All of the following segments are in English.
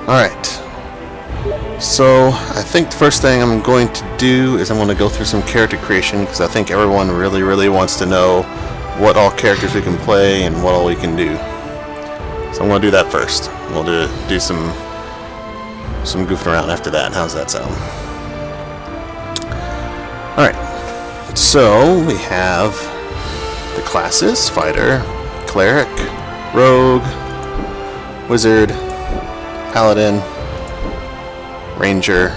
Alright. So, I think the first thing I'm going to do is I'm going to go through some character creation, because I think everyone really wants to know what all characters we can play and what all we can do. So I'm going to do that first. We'll do some goofing around after that. How's that sound? Alright. So, we have the classes: Fighter, Cleric, Rogue, Wizard, Paladin, Ranger,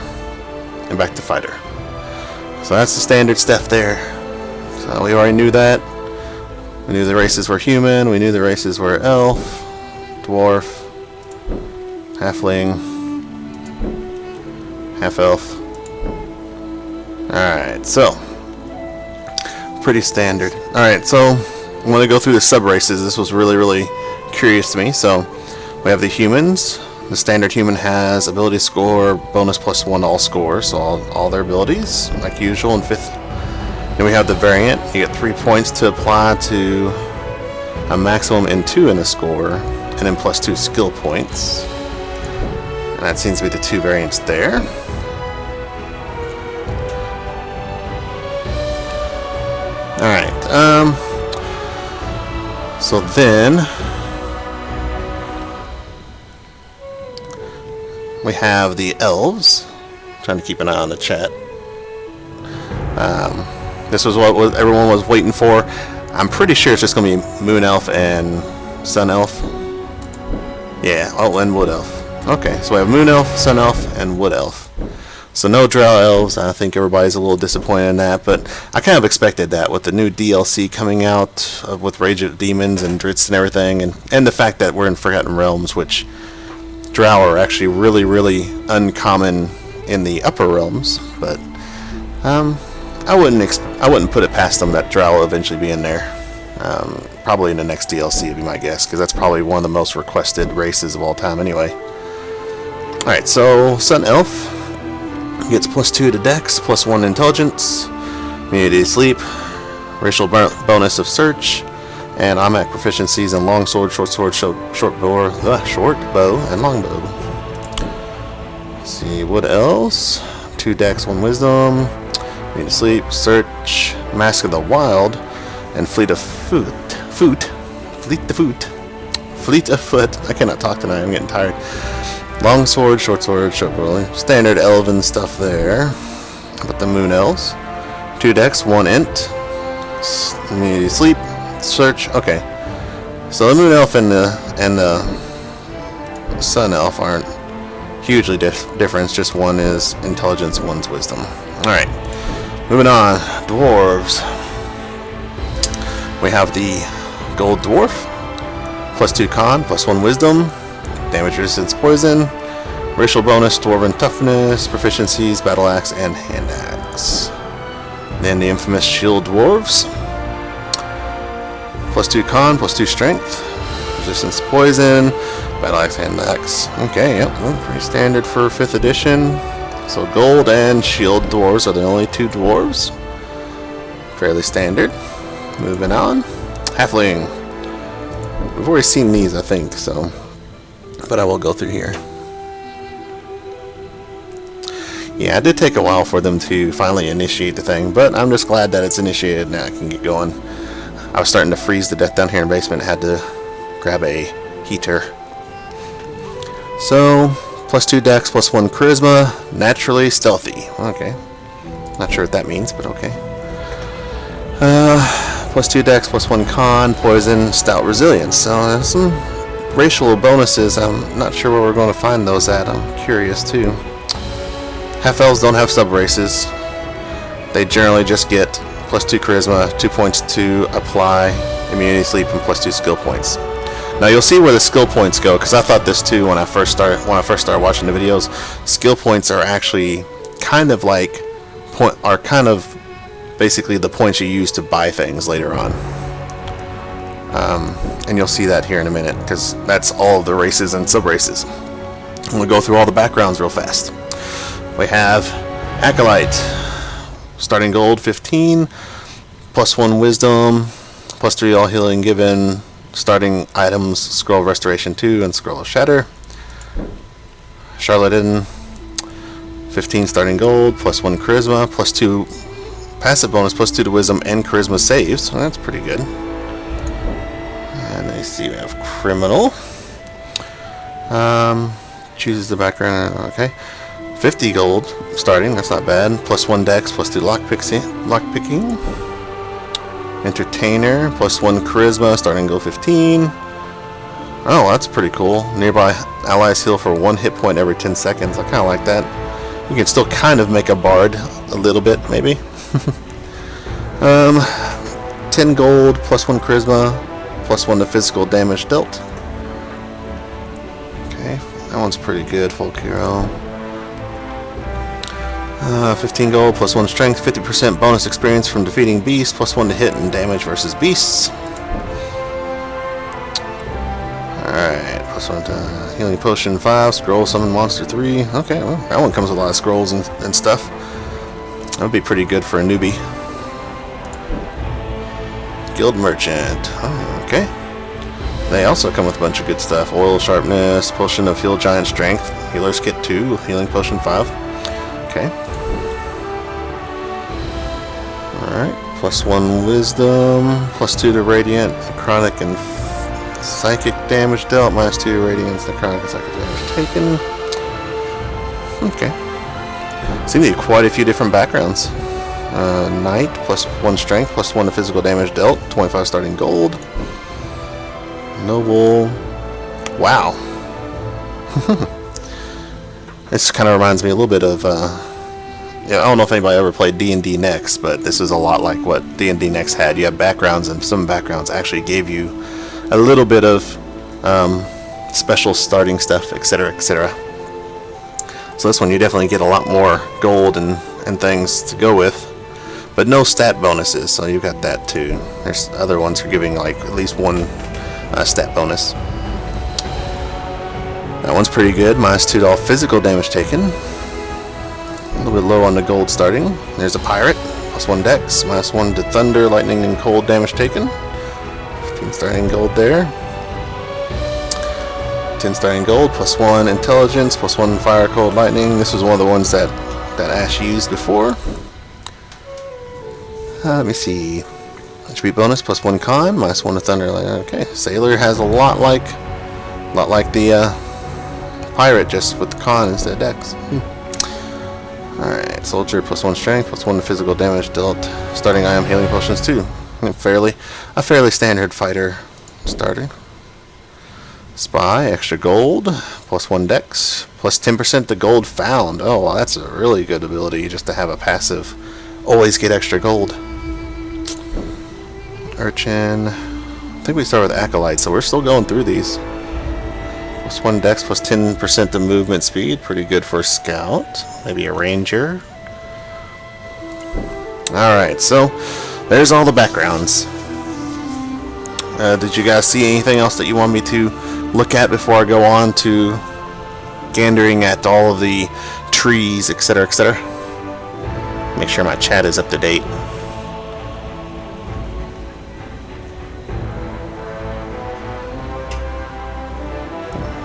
and back to Fighter. So that's the standard stuff there. So we already knew that. We knew the races were human, we knew the races were elf, dwarf, halfling, half-elf. Alright, so pretty standard. Alright, so I'm going to go through the sub-races. This was really curious to me. So we have the humans. The standard human has ability score bonus +1 to all scores, so all their abilities, like usual in 5th. Then we have the variant. You get 3 points to apply to a maximum in 2 in a score, and then +2 skill points. And that seems to be the 2 variants there. Alright, so then we have the elves. I'm trying to keep an eye on the chat. This was what everyone was waiting for. I'm pretty sure it's just going to be Moon Elf and Sun Elf. Yeah, oh, and Wood Elf. Okay, so we have Moon Elf, Sun Elf, and Wood Elf. So no Drow Elves. I think everybody's a little disappointed in that, but I kind of expected that with the new DLC coming out with Rage of Demons and Drizzt and everything, and the fact that we're in Forgotten Realms, which Drow are actually really uncommon in the upper realms, but I wouldn't put it past them that Drow will eventually be in there. Probably in the next DLC would be my guess, because that's probably one of the most requested races of all time anyway. Alright, so Sun Elf gets +2 to Dex, +1 to Intelligence, immunity to Sleep, racial bonus of Search, and automatic proficiencies in Longsword, Short Sword, Short Bow, and Longbow. Let's see, what else? 2 Dex, 1 Wisdom, immunity to Sleep, Search, Mask of the Wild, and Fleet of Foot. I cannot talk tonight, I'm getting tired. Longsword, Short Sword, Short Bow, standard elven stuff there. But the Moon Elves, 2 Dex, 1 Int, immunity to Sleep, Search. Okay, so the Moon Elf and the Sun Elf aren't hugely different. Just one is Intelligence, one's Wisdom. Alright, moving on. Dwarves. We have the Gold Dwarf, +2 Con, +1 Wisdom, damage resistance poison, racial bonus, Dwarven toughness, proficiencies, battle axe, and hand axe. Then the infamous Shield Dwarves, +2 Con, +2 strength, resistance to poison, battle axe, hand axe. Okay, yep, well, pretty standard for 5th edition. So Gold and Shield Dwarves are the only 2 dwarves. Fairly standard. Moving on. Halfling. We've already seen these, I think, so, but I will go through here. Yeah, it did take a while for them to finally initiate the thing, but I'm just glad that it's initiated now. I can get going. I was starting to freeze to death down here in the basement. Had to grab a heater. So, +2 Dex, +1 Charisma, naturally stealthy. Okay. Not sure what that means, but okay. +2 Dex, +1 Con, Poison, Stout Resilience. So there's some racial bonuses. I'm not sure where we're going to find those at. I'm curious too. Half-elves don't have sub-races. They generally just get +2 Charisma, 2 points to apply immunity to Sleep, and +2 skill points. Now you'll see where the skill points go, because I thought this too when I first started watching the videos. Skill points are actually kind of like basically the points you use to buy things later on. And you'll see that here in a minute, because that's all of the races and sub-races. I'm going to go through all the backgrounds real fast. We have Acolyte, starting gold 15, +1 Wisdom, +3 all healing given, starting items, Scroll of Restoration 2 and Scroll of Shatter. Charlatan, 15 starting gold, +1 charisma, +2 passive bonus, +2 to wisdom and charisma saves. So that's pretty good. And I see we have criminal. Chooses the background. Okay, 50 gold starting. That's not bad. +1 dex, +2 lockpicking. Entertainer, +1 charisma, starting gold 15. Oh, that's pretty cool. Nearby allies heal for 1 hit point every 10 seconds. I kind of like that. You can still kind of make a bard a little bit, maybe. 10 gold, +1 charisma, +1 to physical damage dealt. Okay, that one's pretty good, folk hero. 15 gold, +1 strength, 50% bonus experience from defeating beasts, +1 to hit and damage versus beasts. Alright, +1 to healing potion 5, scroll summon monster 3. Okay, well, that one comes with a lot of scrolls and stuff. That would be pretty good for a newbie. Guild Merchant. Oh, okay. They also come with a bunch of good stuff. Oil Sharpness, Potion of Heal Giant Strength, Healer's Kit 2, Healing Potion 5. Okay. Alright, +1 Wisdom, +2 to Radiant, Necrotic, and Psychic damage dealt, -2 to Radiance, Necrotic, and Psychic damage taken. Okay. Seem to be quite a few different backgrounds. Knight, +1 strength, +1 to physical damage dealt, 25 starting gold. Noble. Wow. This kind of reminds me a little bit of, yeah, I don't know if anybody ever played D&D Next, but this is a lot like what D&D Next had. You have backgrounds, and some backgrounds actually gave you a little bit of special starting stuff, etc., etc. So this one you definitely get a lot more gold and things to go with, but no stat bonuses, so you got that too. There's other ones who are giving like at least one stat bonus. That one's pretty good, -2 to all physical damage taken. A little bit low on the gold starting. There's a pirate, +1 dex, -1 to thunder, lightning, and cold damage taken. 15 starting gold there. 10 starting gold, +1 intelligence, +1 fire, cold, lightning. This was one of the ones that Ash used before. Let me see. HP bonus, +1 con, -1 to thunder, lightning. Okay, sailor has a lot like the pirate, just with the con instead of dex. Alright, soldier, +1 strength, +1 to physical damage dealt. Starting item healing potions too. A fairly standard fighter starter. Spy, extra gold, +1 dex, +10% to gold found. Oh, well, that's a really good ability just to have a passive. Always get extra gold. Urchin. I think we start with Acolyte, so we're still going through these. +1 dex, +10% to movement speed. Pretty good for a scout. Maybe a ranger. Alright, so there's all the backgrounds. Did you guys see anything else that you want me to look at before I go on to gandering at all of the trees, etc., etc.? Make sure my chat is up to date.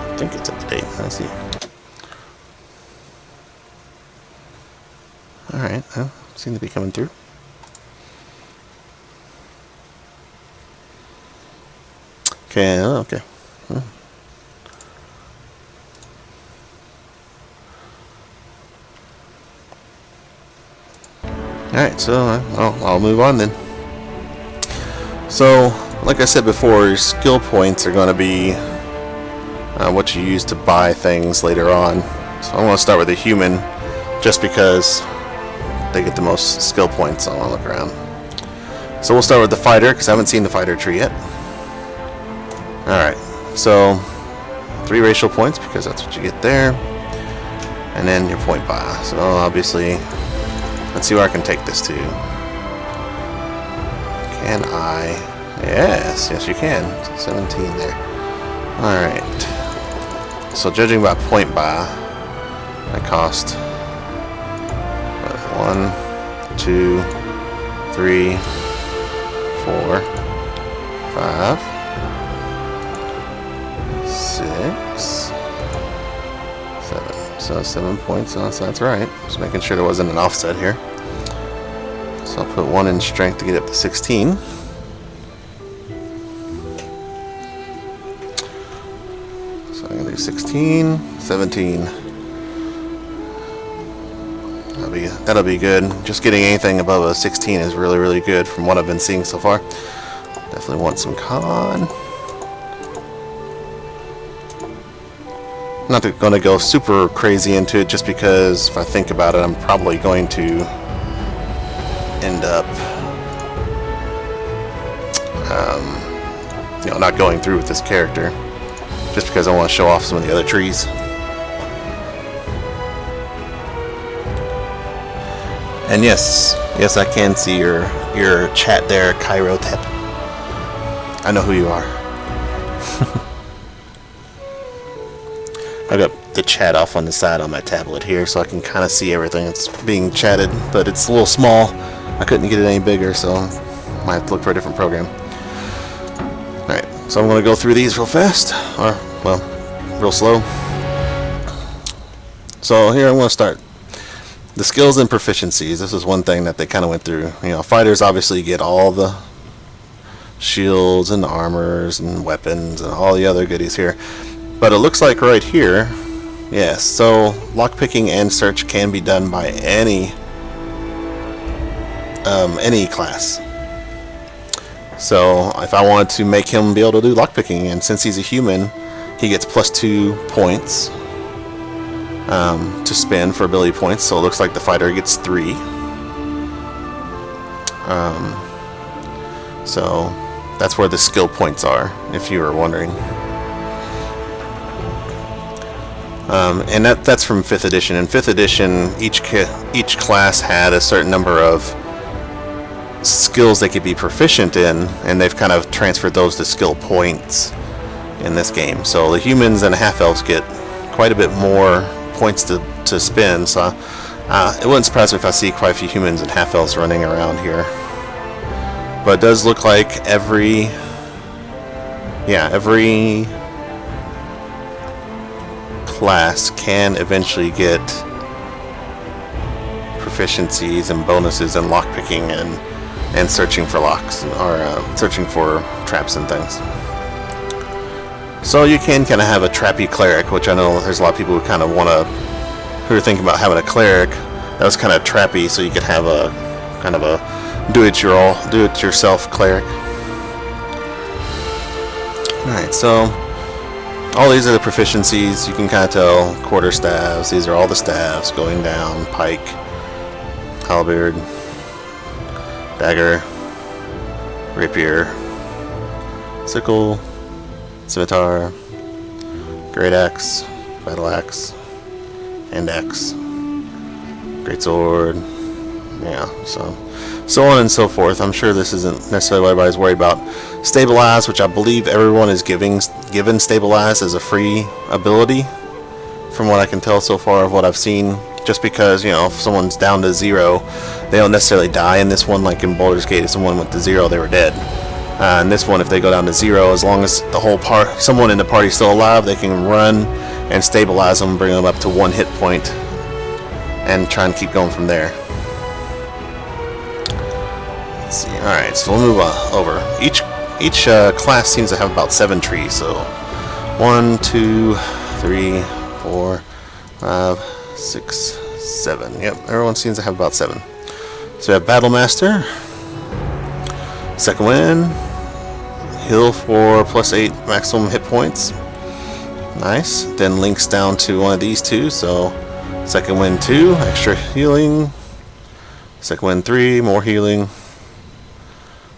I think it's up to date. Let's see. Alright, well, seem to be coming through. Okay, okay. Alright, so I'll move on then. So, like I said before, your skill points are going to be what you use to buy things later on. So I want to start with a human, just because they get the most skill points. I want to look around. So we'll start with the fighter, because I haven't seen the fighter tree yet. Alright, so 3 racial points, because that's what you get there. And then your point buy. So obviously, let's see where I can take this to. Can I? Yes, yes you can. 17 there. Alright. So judging by point buy, I cost 1, 2, 3, 4, 5, 6, 7. So 7 points, so that's right. Just making sure there wasn't an offset here. So I'll put 1 in strength to get up to 16. So I'm going to do 16, 17. That'll be good. Just getting anything above a 16 is really, really good from what I've been seeing so far. Definitely want some con. Not going to go super crazy into it, just because if I think about it, I'm probably going to end up not going through with this character, just because I want to show off some of the other trees. And yes, I can see your chat there, Cairo Tep. I know who you are. I got the chat off on the side on my tablet here, so I can kind of see everything that's being chatted, but it's a little small. I couldn't get it any bigger, so I might have to look for a different program. Alright, so I'm going to go through these real fast, or, well, real slow. So here I'm going to start. The skills and proficiencies, this is one thing that they kind of went through. You know, fighters obviously get all the shields and armors and weapons and all the other goodies here. But it looks like right here, yes, so lockpicking and search can be done by any class. So if I wanted to make him be able to do lockpicking, and since he's a human, he gets +2 points to spend for ability points. So it looks like the fighter gets 3. So that's where the skill points are, if you were wondering. And that's from 5th edition. In 5th edition, each class had a certain number of skills they could be proficient in, and they've kind of transferred those to skill points in this game. So the humans and half-elves get quite a bit more points to spend. So it wouldn't surprise me if I see quite a few humans and half-elves running around here. But it does look like every class can eventually get proficiencies and bonuses in lockpicking and searching for locks, or searching for traps and things. So you can kind of have a trappy cleric, which I know there's a lot of people who kind of who are thinking about having a cleric that was kind of trappy, so you could have a kind of a do-it-yourself cleric. Alright, so all these are the proficiencies. You can kind of tell quarterstaves. These are all the staves going down: pike, halberd, dagger, rapier, sickle, scimitar, great axe, battle axe, hand axe, great sword. Yeah, so on and so forth. I'm sure this isn't necessarily what everybody's worried about. Stabilize, which I believe everyone is given Stabilize as a free ability, from what I can tell so far of what I've seen. Just because, you know, if someone's down to 0, they don't necessarily die in this one. Like in Baldur's Gate, if someone went to 0, they were dead. In this one, if they go down to 0, as long as someone in the party is still alive, they can run and stabilize them, bring them up to 1 hit point, and try and keep going from there. Let's see. All right, so we'll move over. Each class seems to have about 7 trees. So 1, 2, 3, 4, 5, 6, 7. Yep, everyone seems to have about 7. So we have Battle Master, Second Wind, heal for +8 maximum hit points. Nice. Then links down to one of these two. So Second Wind 2, extra healing. Second Wind 3, more healing.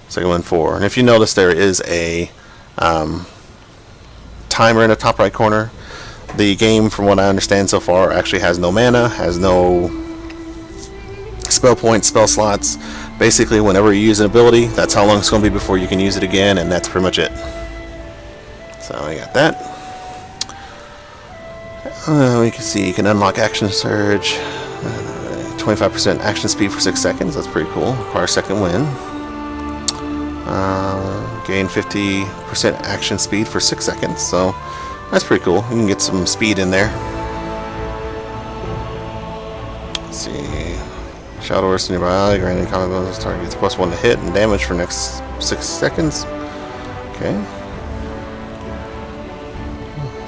Second Wind 4. And if you notice, there is a timer in the top right corner. The game, from what I understand so far, actually has no mana, has no spell points, spell slots. Basically, whenever you use an ability, that's how long it's going to be before you can use it again, and that's pretty much it. So we got that. We can see you can unlock Action Surge, 25% action speed for 6 seconds. That's pretty cool. Require Second Wind. Gain 50% action speed for 6 seconds. So that's pretty cool. You can get some speed in there. Let's see. Shadow burst nearby ally, granting combat bonus target gets +1 to hit and damage for next 6 seconds. Okay.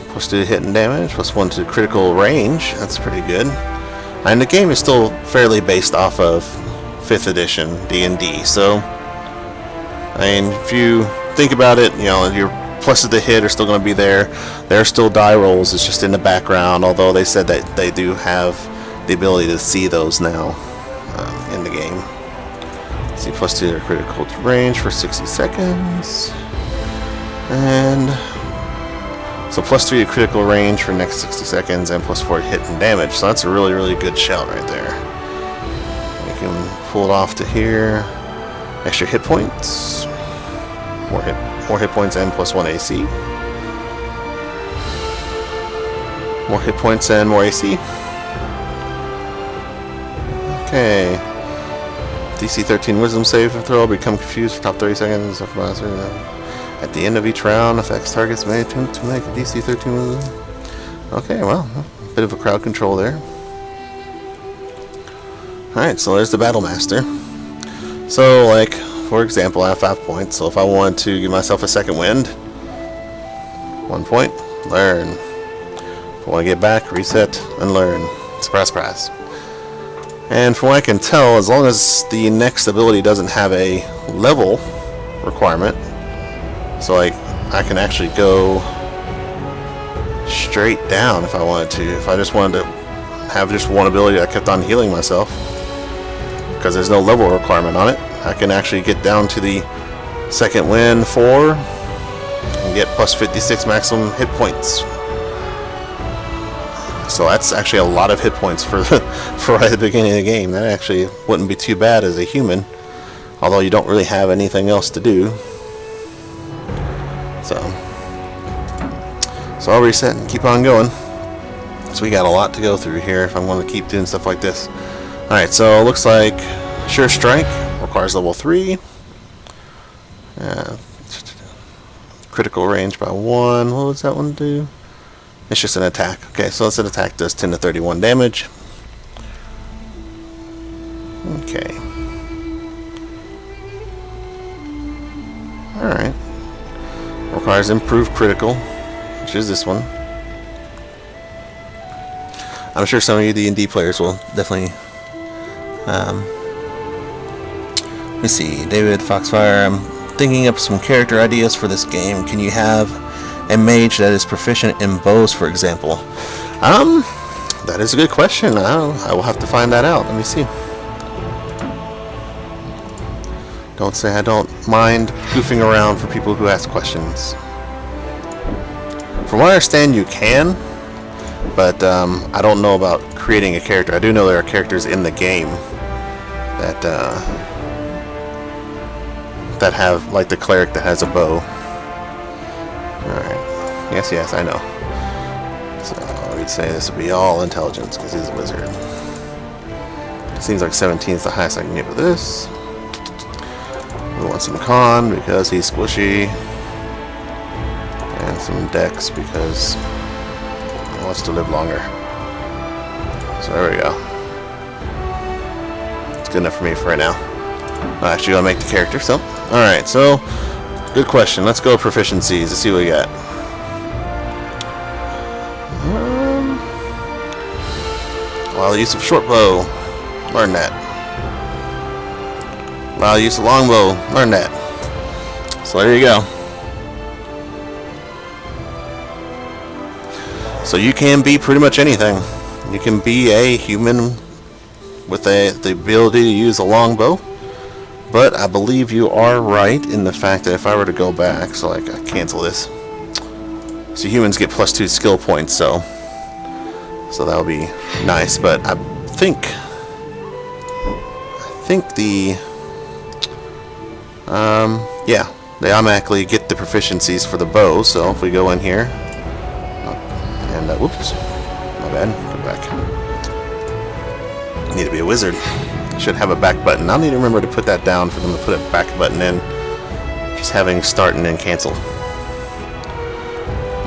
+2 to hit and damage, +1 to critical range. That's pretty good. And the game is still fairly based off of 5th edition D&D, so I mean, if you think about it, you know, your pluses to hit are still going to be there. There are still die rolls, it's just in the background, although they said that they do have the ability to see those now in the game. Let's see, +2 to critical range for 60 seconds. And so +3 to critical range for next 60 seconds and +4 to hit and damage. So that's a really, really good shout right there. You can pull it off to here. Extra hit points. More hit points and +1 AC. More hit points and more AC. Okay. DC 13 Wisdom save throw. Become confused for top 30 seconds. At the end of each round, affects targets may attempt to make a DC 13 Wisdom. Okay, well, a bit of a crowd control there. Alright, so there's the Battle Master. So, like, for example, I have 5 points, so if I wanted to give myself a second wind, 1 point, learn. If I want to get back, reset, and learn. Surprise, surprise. And from what I can tell, as long as the next ability doesn't have a level requirement, so like, I can actually go straight down if I wanted to. If I just wanted to have just one ability that kept on healing myself, because there's no level requirement on it, I can actually get down to the second wind 4 and get +56 maximum hit points. So that's actually a lot of hit points for right at the beginning of the game. That actually wouldn't be too bad as a human, although you don't really have anything else to do. So I'll reset and keep on going. So we got a lot to go through here if I'm going to keep doing stuff like this. Alright, so it looks like Sure Strike requires level 3. Critical range by 1. What does that one do? It's just an attack. Okay, so it's an attack, does 10 to 31 damage. Okay. Alright. Requires improved critical, which is this one. I'm sure some of you D&D players will definitely let me see, David Foxfire, I'm thinking up some character ideas for this game. Can you have a mage that is proficient in bows, for example? That is a good question. I will have to find that out. Let me see. Don't say I don't mind goofing around for people who ask questions. From what I understand, you can, but I don't know about creating a character. I do know there are characters in the game that that have, like the cleric that has a bow. Alright. Yes, I know. So we'd say this would be all intelligence because he's a wizard. Seems like 17 is the highest I can get with this. We want some con because he's squishy. And some dex because he wants to live longer. So there we go. It's good enough for me for right now. I'll actually go make the character, so. Alright, so good question. Let's go proficiencies. Let's see what we got. Allow the use of short bow. Learn that. Allow the use of long bow. Learn that. So there you go. So you can be pretty much anything. You can be a human with the ability to use a long bow. But I believe you are right in the fact that if I were to go back, so like I cancel this. So humans get +2 skill points, so that would be nice. But I think the yeah, they automatically get the proficiencies for the bow. So if we go in here and whoops, my bad, go back. I need to be a wizard. Should have a back button. I'll need to remember to put that down for them to put a back button in. Just having start and then cancel.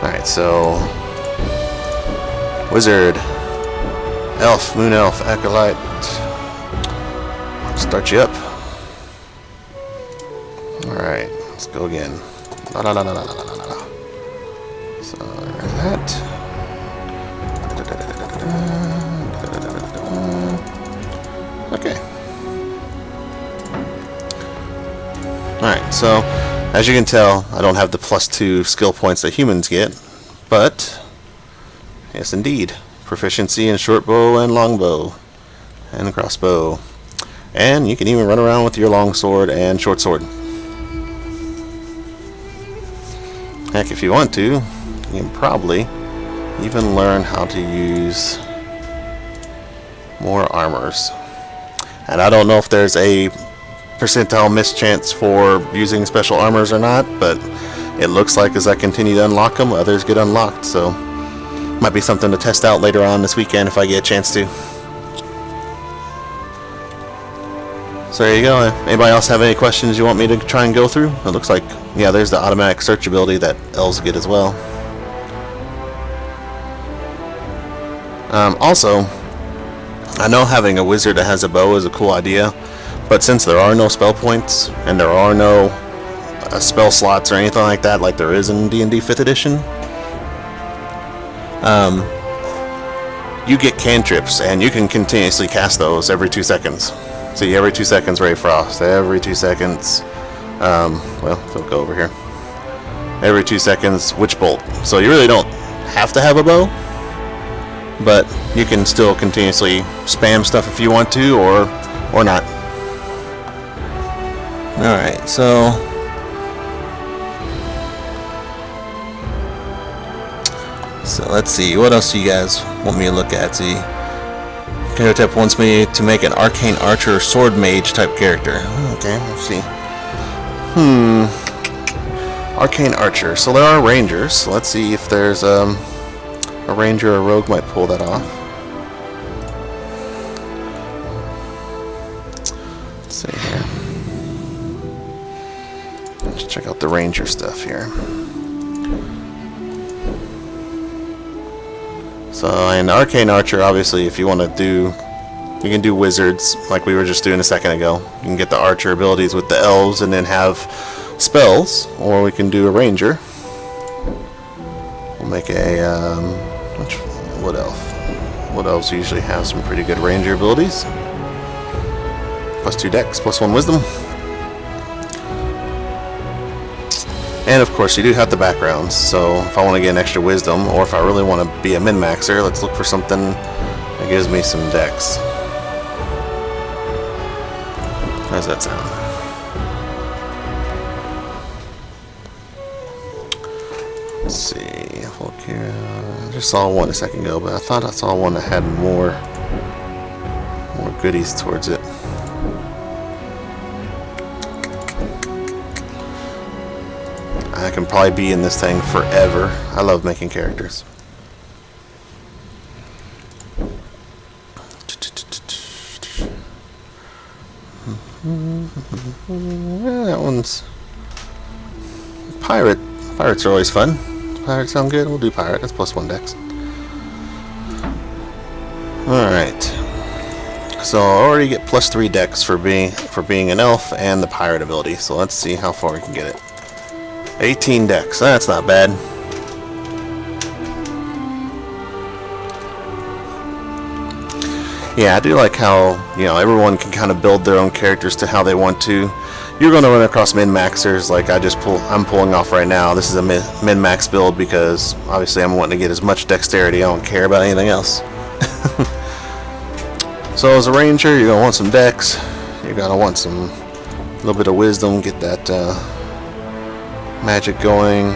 Alright, so wizard. Elf, Moon Elf, Acolyte. Start you up. Alright, let's go again. La la la la la la la la. So there's that. Okay. Alright, so as you can tell, I don't have the +2 skill points that humans get, but yes indeed, proficiency in short bow and long bow and crossbow. And you can even run around with your long sword and short sword. Heck, if you want to, you can probably even learn how to use more armors. And I don't know if there's a percentile mischance for using special armors or not, but it looks like as I continue to unlock them, others get unlocked, so might be something to test out later on this weekend if I get a chance to. So there you go. Anybody else have any questions you want me to try and go through? It looks like, yeah, there's the automatic search ability that elves get as well. Also, I know having a wizard that has a bow is a cool idea, but since there are no spell points, and there are no spell slots or anything like that, like there is in D&D 5th edition, you get cantrips, and you can continuously cast those every 2 seconds. See, every 2 seconds, Ray Frost. Every 2 seconds, well, we'll go over here. Every 2 seconds, Witch Bolt. So you really don't have to have a bow, but you can still continuously spam stuff if you want to, or not. Alright, so let's see, what else do you guys want me to look at? See, Character wants me to make an arcane archer sword mage type character. Okay, let's see. Arcane archer. So there are rangers. So let's see if there's a ranger or a rogue might pull that off. Let's see here. Let's check out the ranger stuff here. So in Arcane Archer, obviously, if you want to do, you can do wizards like we were just doing a second ago. You can get the archer abilities with the elves and then have spells, or we can do a ranger. We'll make a Wood Elf. Wood Elves usually have some pretty good ranger abilities. +2 dex, +1 wisdom. And of course you do have the backgrounds, so if I want to get an extra wisdom, or if I really want to be a min-maxer, let's look for something that gives me some dex. How does that sound? Let's see, Volkira. I just saw one a second ago, but I thought I saw one that had more goodies towards it. I can probably be in this thing forever. I love making characters. That one's pirate. Pirates are always fun. Pirates sound good. We'll do pirate. That's +1 dex. Alright. So I already get +3 dex for being an elf and the pirate ability. So let's see how far we can get it. 18 dex. That's not bad. Yeah, I do like how, you know, everyone can kind of build their own characters to how they want to. You're going to run across min-maxers like I'm pulling off right now. This is a min-max build because obviously I'm wanting to get as much dexterity. I don't care about anything else. So as a ranger, you're going to want some dex. You're going to want a little bit of wisdom, get that magic going.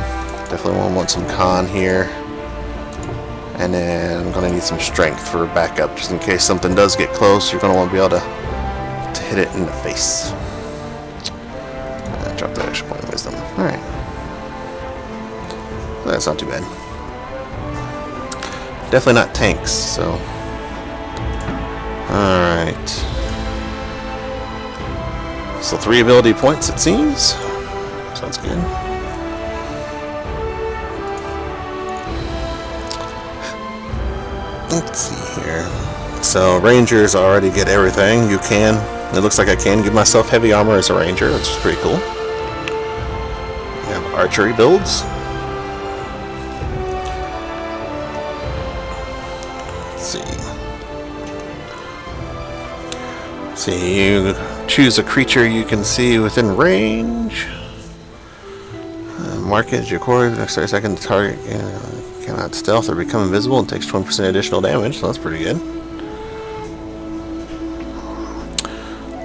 Definitely want some con here. And then I'm going to need some strength for backup, just in case something does get close. You're going to want to be able to hit it in the face. Drop that extra point of wisdom. Alright. That's not too bad. Definitely not tanks, so. Alright. So 3 ability points, it seems. Sounds good. Let's see here. So Rangers already get everything. You can. It looks like I can give myself heavy armor as a Ranger, which is pretty cool. We have archery builds. Let's see. See, you choose a creature you can see within range. Mark it as your core. Next 30 seconds, the target cannot stealth or become invisible and takes 20% additional damage, so that's pretty good.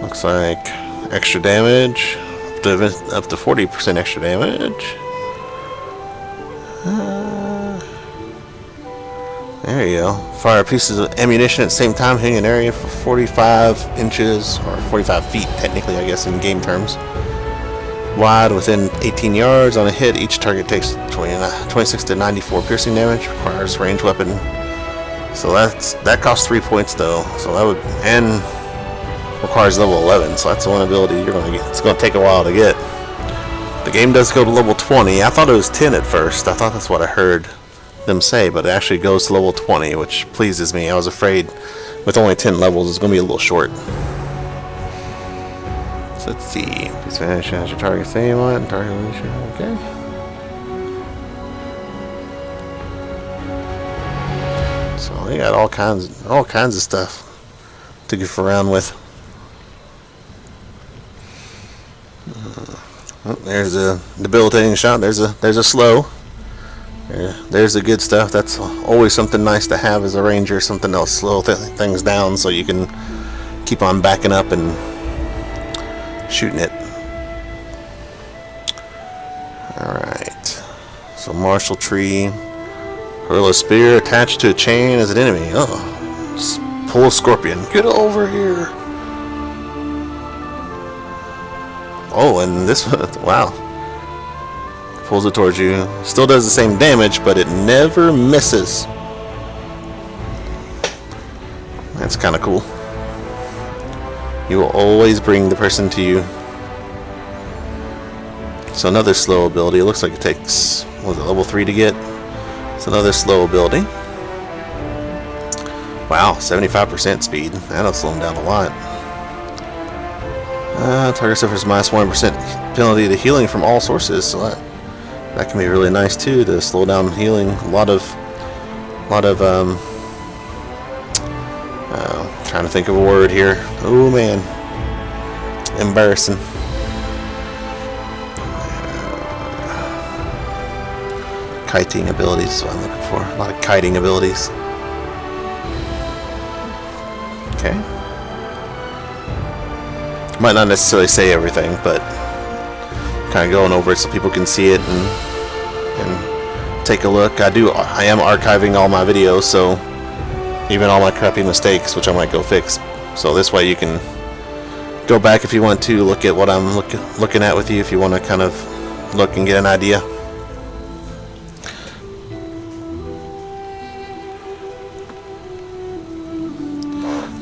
Looks like extra damage, up to 40% extra damage. There you go. Fire pieces of ammunition at the same time, hitting an area for 45 inches, or 45 feet technically, I guess, in game terms. Wide within 18 yards. On a hit, each target takes 26 to 94 piercing damage. Requires ranged weapon. So that costs 3 points though. So that would, and requires level 11. So that's the one ability you're gonna get. It's gonna take a while to get. The game does go to level 20. I thought it was 10 at first. I thought that's what I heard them say, but it actually goes to level 20, which pleases me. I was afraid with only 10 levels it's gonna be a little short. So let's see. Please finish as your target same one. Target release. Okay. So they got all kinds of stuff to goof around with. There's a debilitating shot. There's a slow. There's the good stuff. That's always something nice to have as a ranger. Something else slow things down so you can keep on backing up and shooting it. Alright. So martial tree. Hurl a spear attached to a chain as an enemy. Oh. Just pull a scorpion. Get over here. Oh, and this one, wow. Pulls it towards you. Still does the same damage, but it never misses. That's kind of cool. You will always bring the person to you. So another slow ability. It looks like it takes, what was it, level 3 to get? It's another slow ability. Wow, 75% speed. That'll slow him down a lot. Target suffers minus 1% penalty to healing from all sources. So that can be really nice too, to slow down healing. A lot of trying to think of a word here. Oh man, embarrassing. Kiting abilities is what I'm looking for. A lot of kiting abilities. Okay. Might not necessarily say everything, but kind of going over it so people can see it and take a look. I am archiving all my videos, so even all my crappy mistakes, which I might go fix. So this way you can go back if you want to look at what I'm looking at with you, if you want to kind of look and get an idea.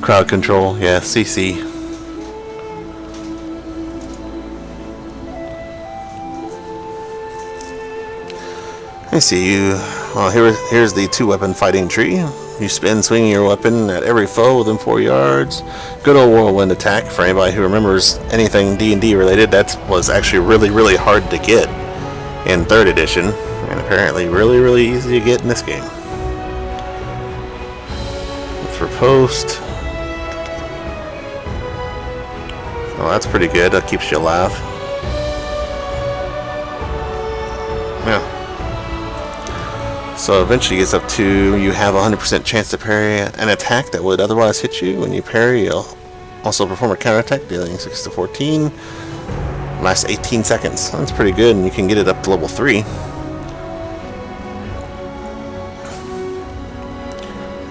Crowd control, yeah, CC. I see you. Well, here's the 2-weapon fighting tree. You spin swinging your weapon at every foe within 4 yards. Good old whirlwind attack. For anybody who remembers anything D&D related, that was actually really, really hard to get in 3rd edition, and apparently really, really easy to get in this game. For post. Oh, that's pretty good. That keeps you alive. Yeah. So eventually it gets up to, you have a 100% chance to parry an attack that would otherwise hit you. When you parry, you'll also perform a counterattack, dealing 6 to 14. Lasts 18 seconds. That's pretty good, and you can get it up to level 3.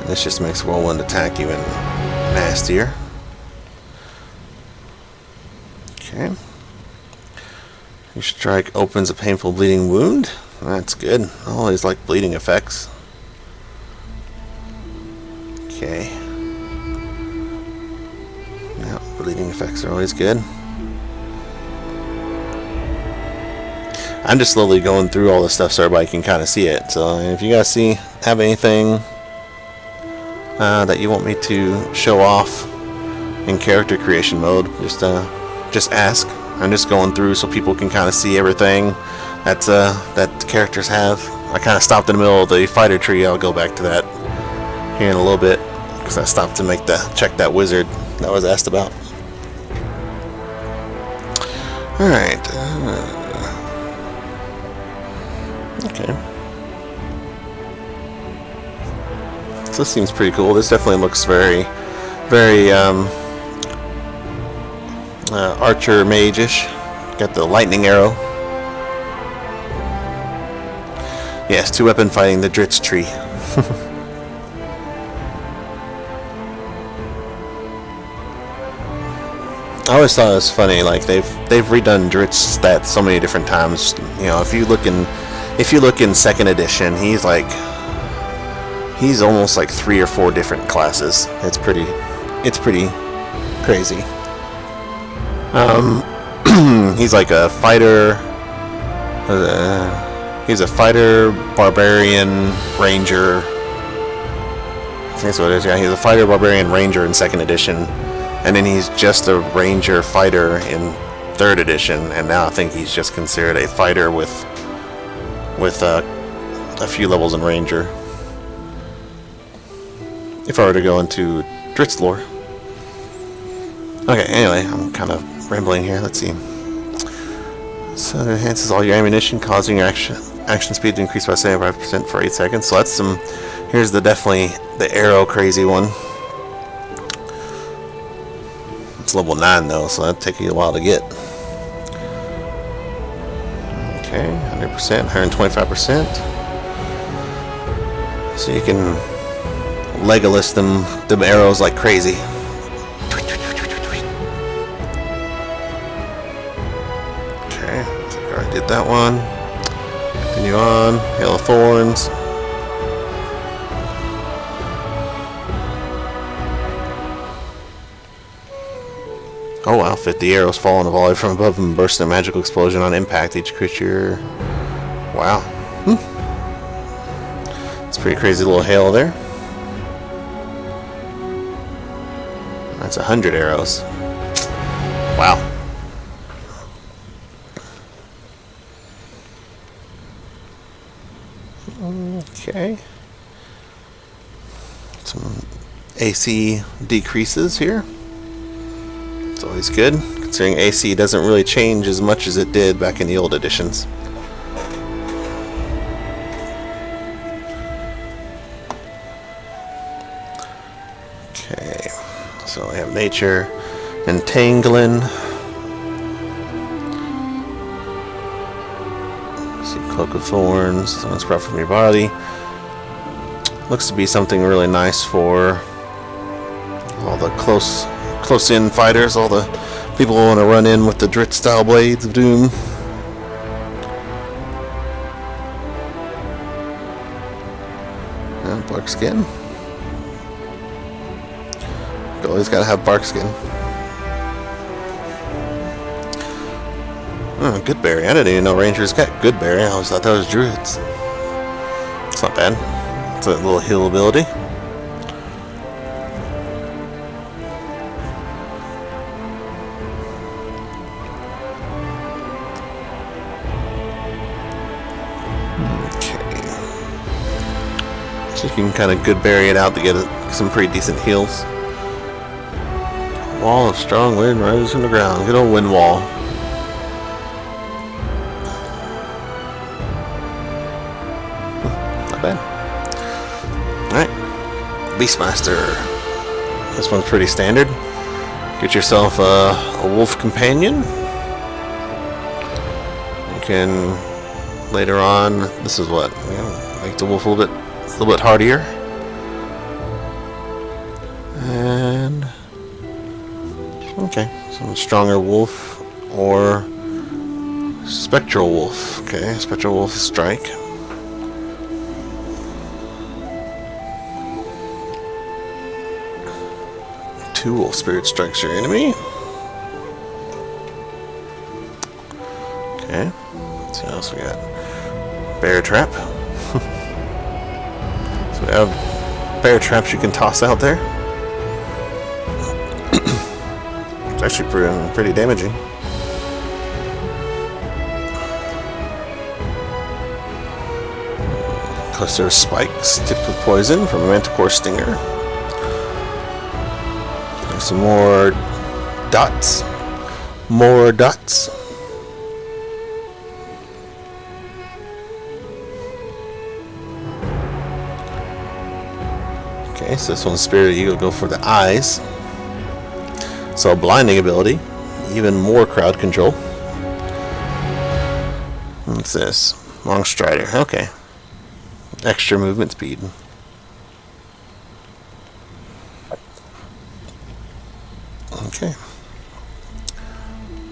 And this just makes whirlwind attack even nastier. Okay. Your strike opens a painful bleeding wound. That's good. I always like bleeding effects. Okay. Yeah, bleeding effects are always good. I'm just slowly going through all this stuff so everybody can kind of see it. So if you guys have anything that you want me to show off in character creation mode, just ask. I'm just going through so people can kind of see everything that characters have. I kind of stopped in the middle of the fighter tree. I'll go back to that here in a little bit because I stopped to check that wizard that I was asked about. All right. Okay. So this seems pretty cool. This definitely looks very, very archer mage-ish. Got the lightning arrow. Yes, 2-weapon fighting the Dritz tree. I always thought it was funny. Like they've redone Dritz stats so many different times. You know, if you look in second edition, he's almost like 3 or 4 different classes. It's pretty crazy. He's like a fighter. He's a fighter, barbarian, ranger. I think that's what it is. Yeah, he's a fighter, barbarian, ranger in second edition, and then he's just a ranger fighter in third edition. And now I think he's just considered a fighter with a few levels in ranger. If I were to go into Dritz lore. Okay, anyway, I'm kind of rambling here. Let's see. So it enhances all your ammunition, causing your action speed to increase by 75% for 8 seconds. So that's some. Here's definitely the arrow crazy one. It's level 9 though, so that'll take you a while to get. Okay, 100%, 125%. So you can Legolas them arrows like crazy. Okay, so I already did that one. Continue on. Hail of Thorns. Oh wow, 50 arrows fall in a volley from above and burst in a magical explosion on impact. Each creature. Wow. It's a pretty crazy little hail there. That's 100 arrows. Wow. Okay. Some AC decreases here. It's always good, considering AC doesn't really change as much as it did back in the old editions. Okay, so we have nature, entangling. See, cloak of thorns. Someone's brought from your body. Looks to be something really nice for all the close-in fighters, all the people who want to run in with the Dritz-style blades of doom. And bark skin. You always gotta have bark skin. Oh, Goodberry. I didn't even know Rangers got Goodberry. I always thought that was Druids. It's not bad. It's a little heal ability. Okay. So you can kind of Goodberry it out to get some pretty decent heals. Wall of strong wind rises from the ground. Good old wind wall. Not bad. Alright. Beastmaster. This one's pretty standard. Get yourself a wolf companion. You can later on. This is what make the wolf a little bit hardier. And okay, some stronger wolf or spectral wolf. Okay, spectral wolf strike. Two wolf spirit strikes your enemy. Okay, let's see what else we got. Bear trap. So we have bear traps you can toss out there. It's actually pretty damaging. Cluster of spikes tipped with poison from a Manticore Stinger. There's some more dots. More dots. Okay, so this one's Spirit Eagle, go for the eyes. So blinding ability, even more crowd control. What's this? Long Strider, okay. Extra movement speed. Okay.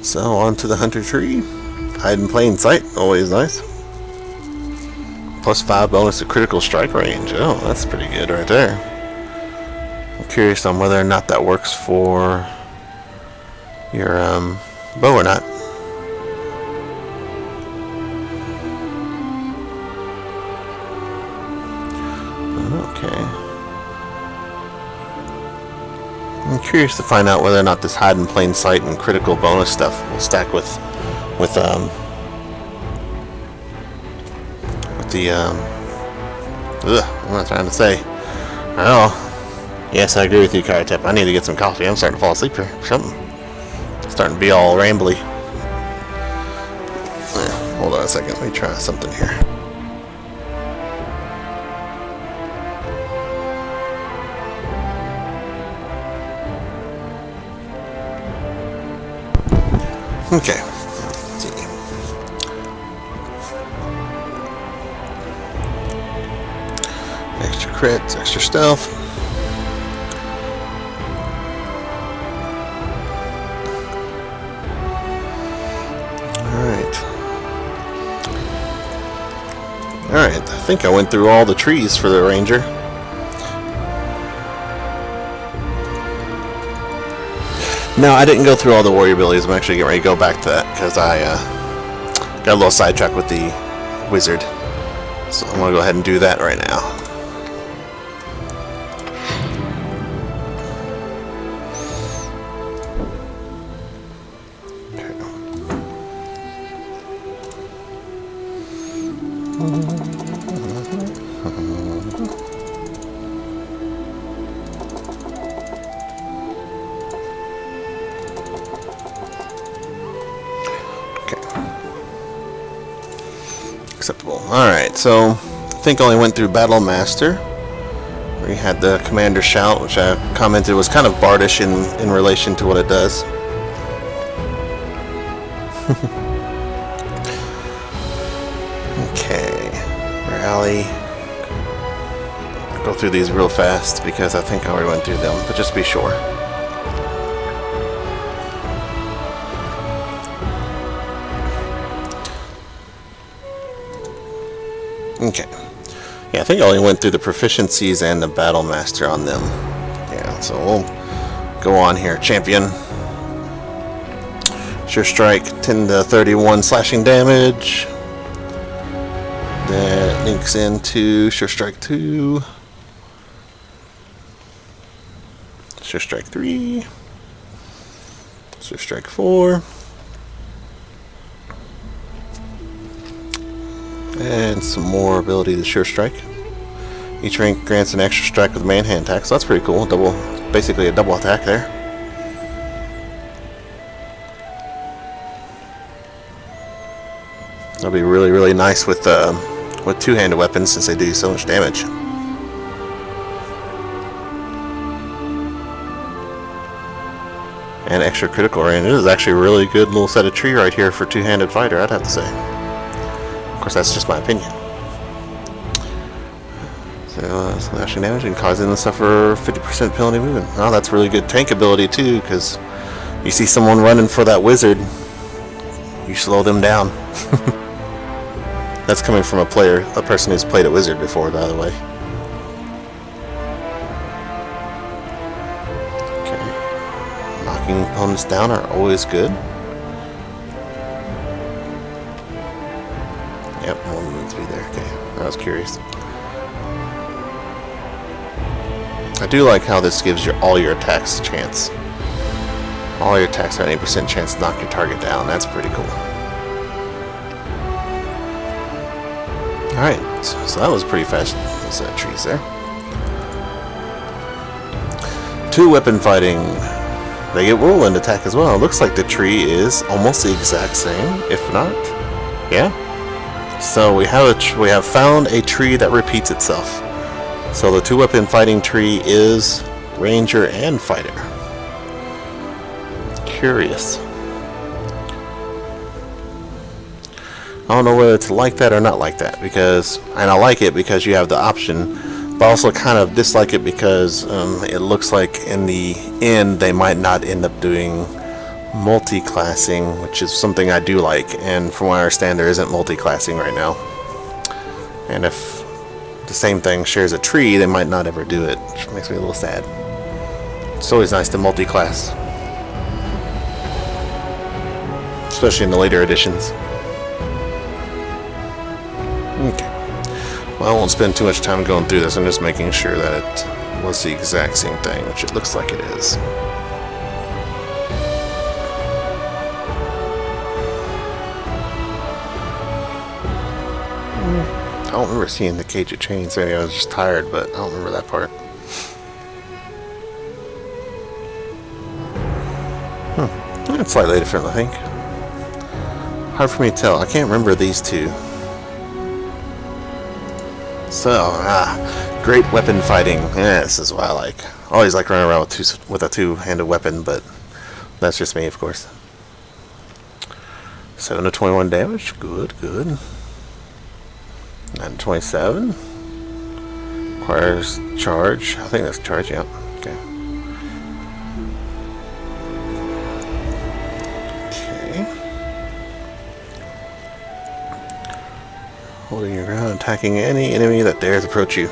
So on to the Hunter Tree. Hide in plain sight, always nice. +5 bonus to critical strike range. Oh, that's pretty good right there. I'm curious on whether or not that works for your bow or not. Okay. I'm curious to find out whether or not this hide in plain sight and critical bonus stuff will stack with the what am I trying to say? I don't know. Yes, I agree with you, Karatep. I need to get some coffee. I'm starting to fall asleep here or something. Starting to be all rambly. Hold on a second. Let me try something here. Okay. Let's see. Extra crits, extra stealth. Alright, I think I went through all the trees for the Ranger. No, I didn't go through all the warrior abilities. I'm actually getting ready to go back to that because I got a little sidetracked with the wizard. So I'm going to go ahead and do that right now. Acceptable. Alright, so I think I only went through Battle Master. We had the Commander Shout, which I commented was kind of bardish in relation to what it does. Okay. Rally. I'll go through these real fast because I think I already went through them, but just be sure. Okay. Yeah, I think I only went through the proficiencies and the Battle Master on them. Yeah, so we'll go on here. Champion. Sure Strike, 10 to 31 slashing damage. That links into Sure Strike 2. Sure Strike 3. Sure Strike 4. And some more ability to Sure Strike. Each rank grants an extra strike with man-hand attack, so that's pretty cool. Basically a double attack there. That'll be really, really nice with two-handed weapons since they do so much damage. And extra critical range. This is actually a really good little set of tree right here for two-handed fighter, I'd have to say. Of course, that's just my opinion. So, slashing damage and causing them to suffer 50% penalty movement. Oh, that's really good tank ability too, because you see someone running for that wizard, you slow them down. That's coming from a person who's played a wizard before, by the way. Okay. Knocking opponents down are always good. Yep, more movement speed there. Okay, I was curious. I do like how this gives all your attacks a chance. All your attacks have an 8% chance to knock your target down. That's pretty cool. Alright, so that was pretty fast. Those trees there. 2 weapon fighting. They get whirlwind attack as well. It looks like the tree is almost the exact same, if not. Yeah. So we have found a tree that repeats itself. So the 2 weapon fighting tree is Ranger and Fighter. Curious. I don't know whether it's like that or not like that, because, and I like it because you have the option, but also kind of dislike it because it looks like in the end they might not end up doing multi-classing, which is something I do like, and from what I understand there isn't multi-classing right now. And if the same thing shares a tree, they might not ever do it, which makes me a little sad. It's always nice to multi-class, especially in the later editions. Okay. Well, I won't spend too much time going through this. I'm just making sure that it was the exact same thing, which it looks like it is. I don't remember seeing the cage of chains. Maybe I was just tired, but I don't remember that part. It's slightly different, I think. Hard for me to tell. I can't remember these two. So, great weapon fighting. Yeah, this is what I like. I always like running around with a two-handed weapon, but that's just me, of course. 7 to 21 damage. Good, good. 9 to 27. Requires charge. I think that's charge, yeah. Okay. Holding your ground, attacking any enemy that dares approach you.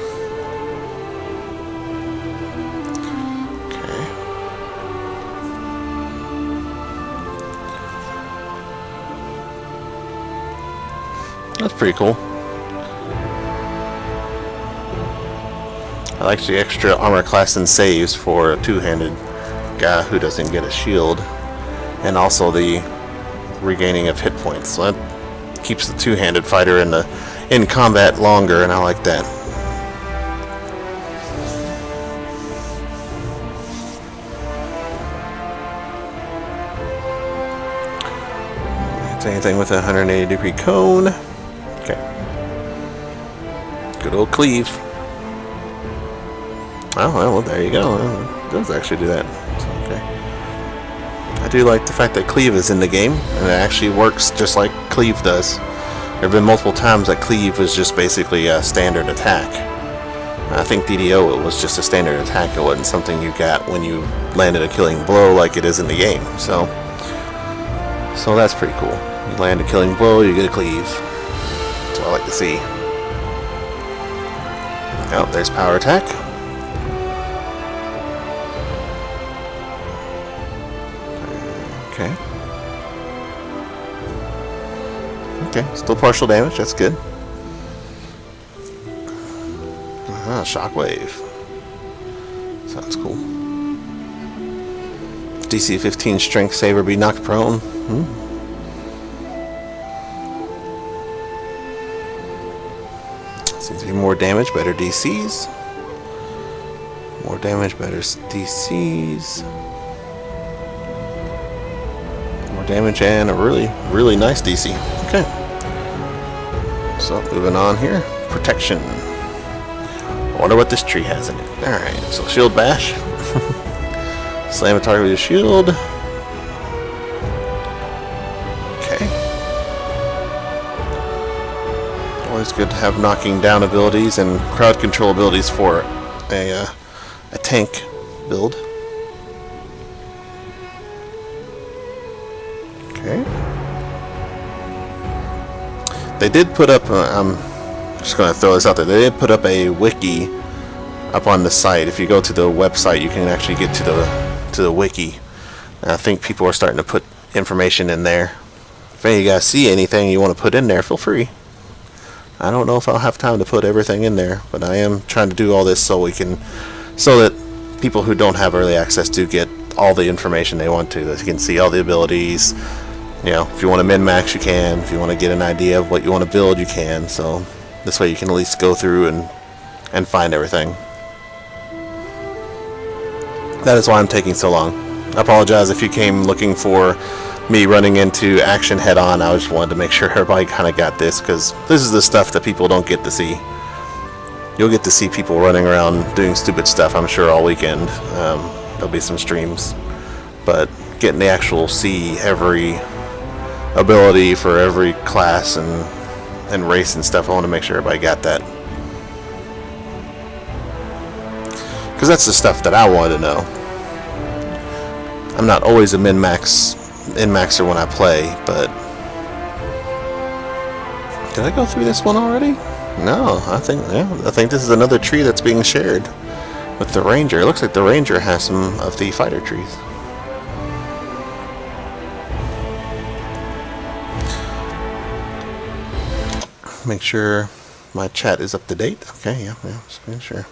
Okay. That's pretty cool. I like the extra armor class and saves for a two-handed guy who doesn't get a shield, and also the regaining of hit points. So that keeps the two-handed fighter in combat longer, and I like that. It's anything with a 180-degree cone. Okay. Good old cleave. Oh, well, there you go. It does actually do that. Okay. I do like the fact that cleave is in the game, and it actually works just like cleave does. There have been multiple times that cleave was just basically a standard attack. I think DDO, it was just a standard attack. It wasn't something you got when you landed a killing blow like it is in the game. So that's pretty cool. You land a killing blow, you get a cleave. That's what I like to see. Oh, there's power attack. Okay. Okay, still partial damage, that's good. Shockwave. Sounds cool. DC 15 strength saver be knocked prone. Seems to be more damage, better DCs. More damage, better DCs. More damage and a really nice DC. Okay. So moving on here. Protection. I wonder what this tree has in it. Alright, so shield bash. Slam a target with your shield. Okay. Always good to have knocking down abilities and crowd control abilities for a tank build. Okay. They did put up, I'm just going to throw this out there, they did put up a wiki up on the site. If you go to the website, you can actually get to the wiki. And I think people are starting to put information in there. If any of you guys see anything you want to put in there, feel free. I don't know if I'll have time to put everything in there, but I am trying to do all this so that people who don't have early access do get all the information they want to. You can see all the abilities. You know, if you want to min-max, you can. If you want to get an idea of what you want to build, you can. So this way you can at least go through and find everything. That is why I'm taking so long. I apologize if you came looking for me running into action head on. I just wanted to make sure everybody kind of got this, because this is the stuff that people don't get to see. You'll get to see people running around doing stupid stuff, I'm sure, all weekend. There'll be some streams. But getting the actual see every ability for every class and race and stuff, I want to make sure everybody got that. Because that's the stuff that I wanted to know. I'm not always a min-maxer when I play, but... Did I go through this one already? No, I think this is another tree that's being shared with the ranger. It looks like the ranger has some of the fighter trees. Make sure my chat is up to date. Okay, yeah, just making sure.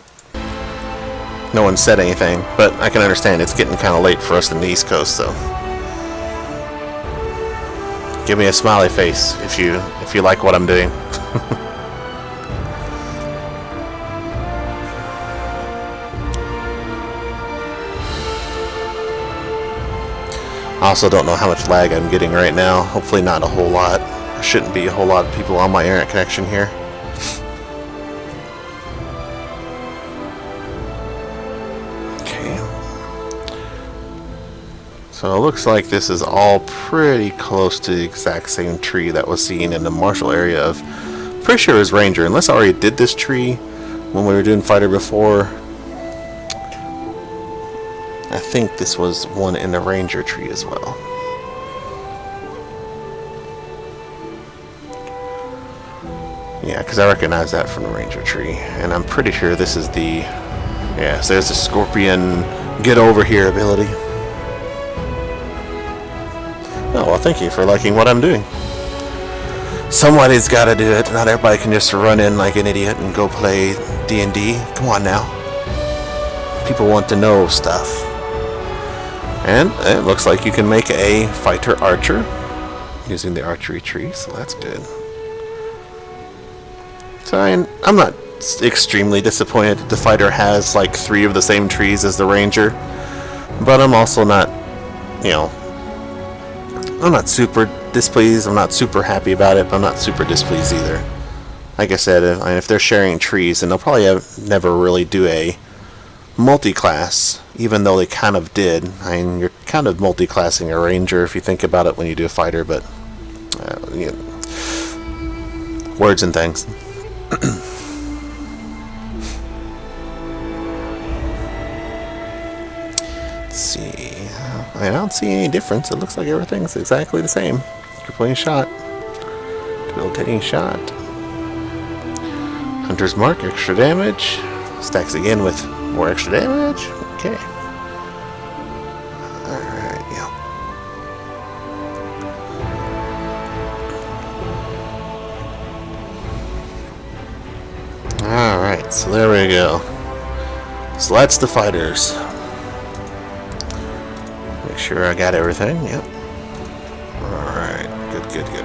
No one said anything, but I can understand it's getting kind of late for us in the East Coast, so give me a smiley face if you like what I'm doing. I also don't know how much lag I'm getting right now. Hopefully not a whole lot. There shouldn't be a whole lot of people on my internet connection here. So it looks like this is all pretty close to the exact same tree that was seen in the Marshall area of, pretty sure it was Ranger, unless I already did this tree when we were doing Fighter before. I think this was one in the Ranger tree as well. Yeah, because I recognize that from the Ranger tree, and I'm pretty sure this is the, yeah, so there's the Scorpion get over here ability. Oh, well, thank you for liking what I'm doing. Somebody's got to do it. Not everybody can just run in like an idiot and go play D&D. Come on now. People want to know stuff. And it looks like you can make a fighter archer using the archery tree, so that's good. So I'm not extremely disappointed that the fighter has like 3 of the same trees as the ranger, but I'm also not, you know, I'm not super displeased. I'm not super happy about it, but I'm not super displeased either. Like I said, if they're sharing trees, and they'll probably never really do a multi-class, even though they kind of did. I mean, you're kind of multi-classing a ranger if you think about it when you do a fighter, but you know, words and things. Let's see. I don't see any difference. It looks like everything's exactly the same. Crippling shot. Debilitating shot. Hunter's mark, extra damage. Stacks again with more extra damage. Okay. Alright, yeah. Alright, so there we go. So that's the fighters. Sure I got everything. Yep. Alright. Good.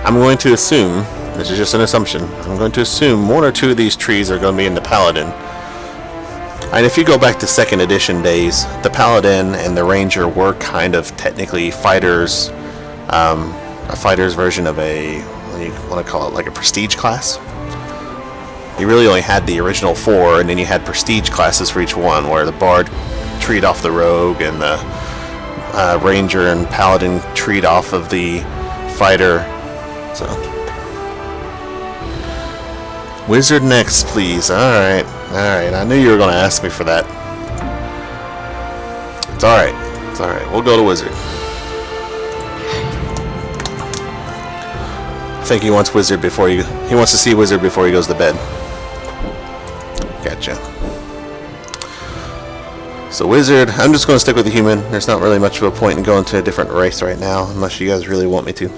I'm going to assume, this is just an assumption, I'm going to assume 1 or 2 of these trees are going to be in the Paladin. And if you go back to 2nd edition days, the Paladin and the Ranger were kind of technically fighters, a fighter's version of a, what do you want to call it, like a prestige class? You really only had the original 4, and then you had prestige classes for each one, where the Bard treat off the Rogue, and the Ranger and Paladin treat off of the Fighter. So, Wizard next, please. Alright. I knew you were going to ask me for that. It's alright. We'll go to Wizard. I think he wants Wizard before he wants to see Wizard before he goes to bed. Gotcha. So Wizard, I'm just going to stick with the human. There's not really much of a point in going to a different race right now, unless you guys really want me to.